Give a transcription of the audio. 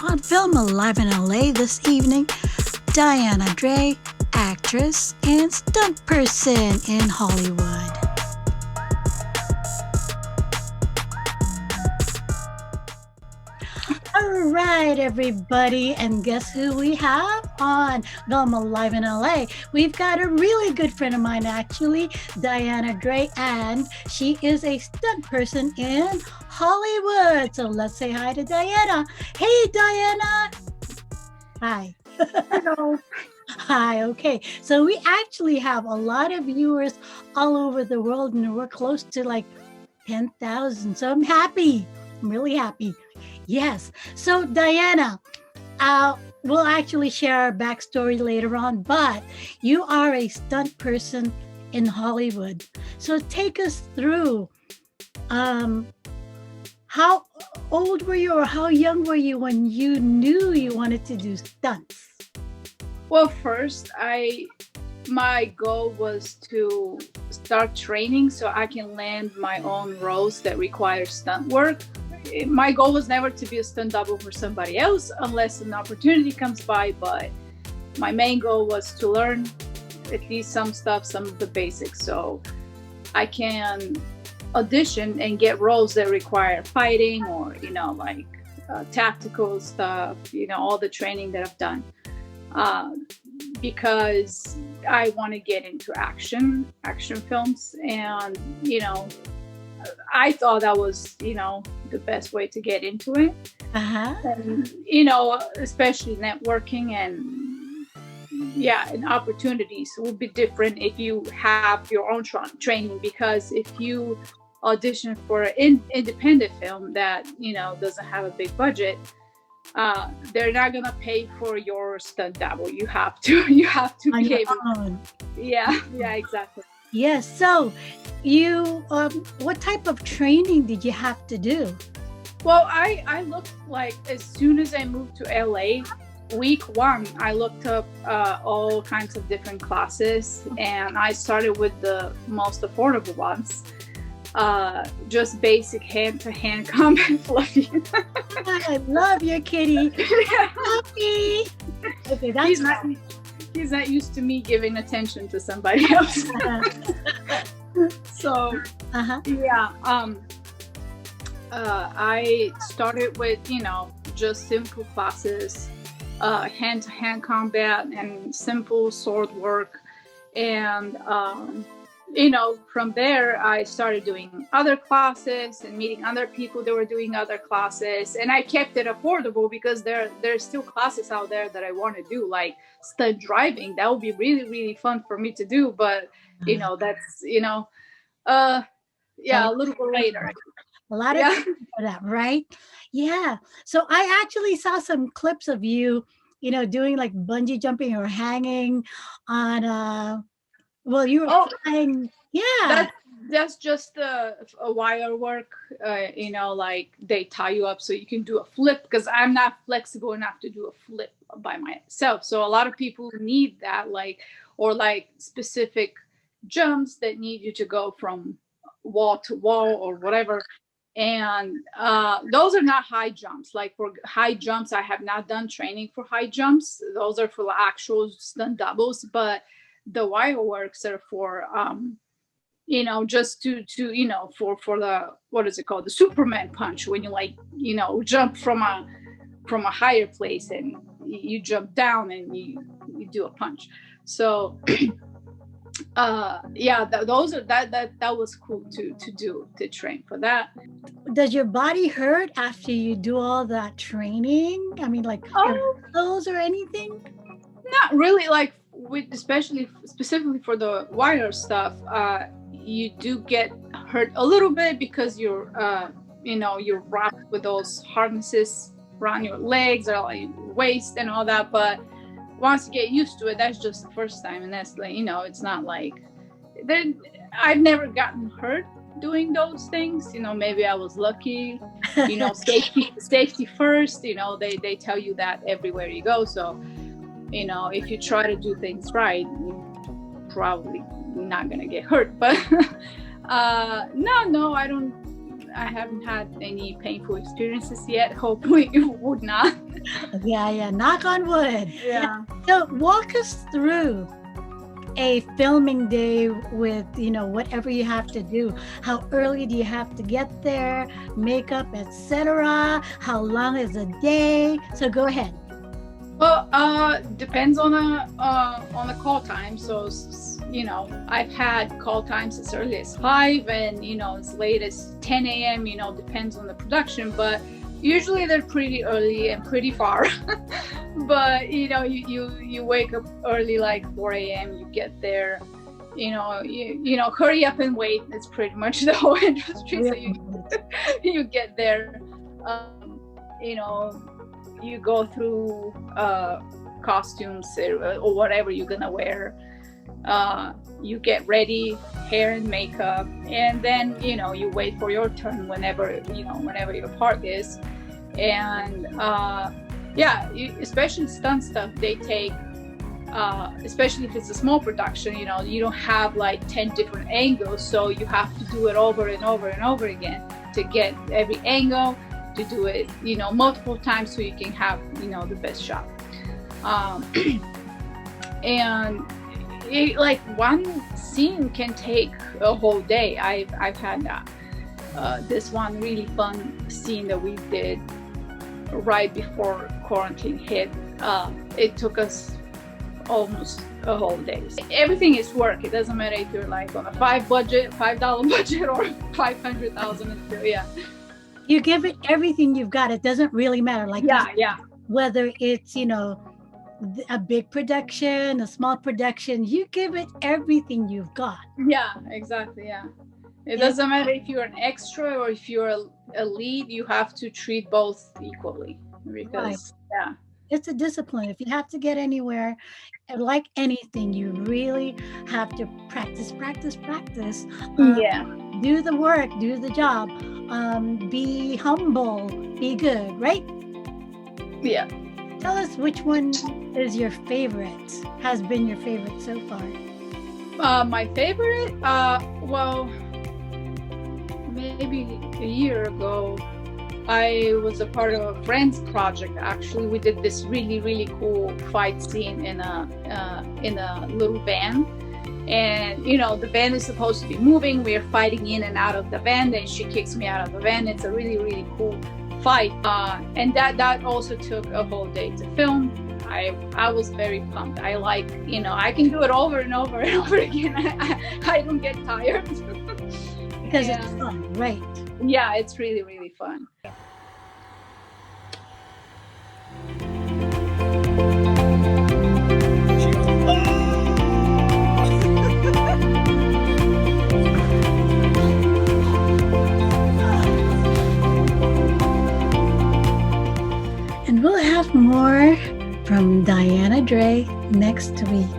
On VILMA Live in LA this evening, Diana DRAY, actress and stunt person in Hollywood. All right, everybody, and guess who we have on VILMA Live in LA? We've got a really good friend of mine, actually, Diana DRAY, and she is a stunt person in Hollywood. So let's say hi to Diana. Hey, Diana. Hi. Hello. Hi, okay. So we actually have a lot of viewers all over the world, and we're close to like 10,000. So I'm happy. I'm really happy. Yes. So Diana, we'll actually share our backstory later on, but you are a stunt person in Hollywood. So take us through how old were you or how young were you when you knew you wanted to do stunts? Well, first, my goal was to start training so I can land my own roles that require stunt work. My goal was never to be a stunt double for somebody else unless an opportunity comes by, but my main goal was to learn at least some stuff, some of the basics, so I can audition and get roles that require fighting or, like tactical stuff, all the training that I've done. Because I want to get into action films, and I thought that was the best way to get into it. And, especially networking and opportunities will be different if you have your own training, because if you audition for an independent film that doesn't have a big budget, they're not gonna pay for your stunt double. You have to be able. Yeah, exactly. Yes. So you, what type of training did you have to do? Well, I looked, like, as soon as I moved to LA, week one, I looked up all kinds of different classes, and I started with the most affordable ones. Just basic hand-to-hand combat fluffy. I love your kitty. Fluffy. Okay, that's he's not used to me giving attention to somebody else. So I started with just simple classes, hand-to-hand combat and simple sword work, and from there I started doing other classes and meeting other people that were doing other classes, and I kept it affordable because there's still classes out there that I want to do, like stunt driving. That would be really, really fun for me to do, but that's a little bit later. A lot of people for that, right? Yeah. So I actually saw some clips of you, doing like bungee jumping or hanging on you were flying. Yeah. That's just a wire work, like they tie you up so you can do a flip, because I'm not flexible enough to do a flip by myself. So a lot of people need that, or specific jumps that need you to go from wall to wall or whatever. And those are not high jumps. Like for high jumps, I have not done training for high jumps. Those are for actual stunt doubles, but the wire works are for just to for the, what is it called, the Superman punch, when you jump from a higher place and you jump down and you do a punch. So those are that was cool to train for that. Does your body hurt after you do all that training? I mean, like clothes or anything? Not really, specifically for the wire stuff. You do get hurt a little bit because you're wrapped with those harnesses around your legs or like your waist and all that, but once you get used to it, that's just the first time, and that's it's not like I've never gotten hurt doing those things. Maybe I was lucky. Safety first. They tell you that everywhere you go. So if you try to do things right, you're probably not gonna get hurt. But no, I haven't had any painful experiences yet. Hopefully it would not. Yeah. Knock on wood. Yeah. So walk us through a filming day with, whatever you have to do. How early do you have to get there? Makeup, etc. How long is a day? So go ahead. Well, depends on the call time. So, I've had call times as early as 5 and, as late as 10 a.m., depends on the production, but usually they're pretty early and pretty far. But, you wake up early, like 4 a.m., you get there, hurry up and wait. It's pretty much the whole industry. So you get there, you go through costumes or whatever you're gonna wear. You get ready, hair and makeup, and then you wait for your turn whenever your part is. And especially stunt stuff, they take especially if it's a small production, you don't have like 10 different angles, so you have to do it over and over and over again to get every angle, to do it multiple times so you can have the best shot. And like one scene can take a whole day. I've had this one really fun scene that we did right before quarantine hit. It took us almost a whole day. Everything is work. It doesn't matter if you're like on a $5 budget or 500,000. Yeah. You give it everything you've got. It doesn't really matter. Like whether it's a big production, a small production, you give it everything you've got. Yeah, exactly. Yeah. It doesn't matter if you're an extra or if you're a lead, you have to treat both equally because it's a discipline. If you have to get anywhere, like anything, you really have to practice. Do the work, do the job, be humble, be good, right? Yeah. Tell us which one is your favorite, has been your favorite so far. My favorite, well, maybe a year ago, I was a part of a friend's project. Actually, we did this really, really cool fight scene in a little van. And, the van is supposed to be moving. We are fighting in and out of the van. Then she kicks me out of the van. It's a really, really cool fight. And that also took a whole day to film. I was very pumped. I like, I can do it over and over and over again. I don't get tired. Because it's fun, right? Yeah, it's really, really fun. And we'll have more from Diana DRAY next week.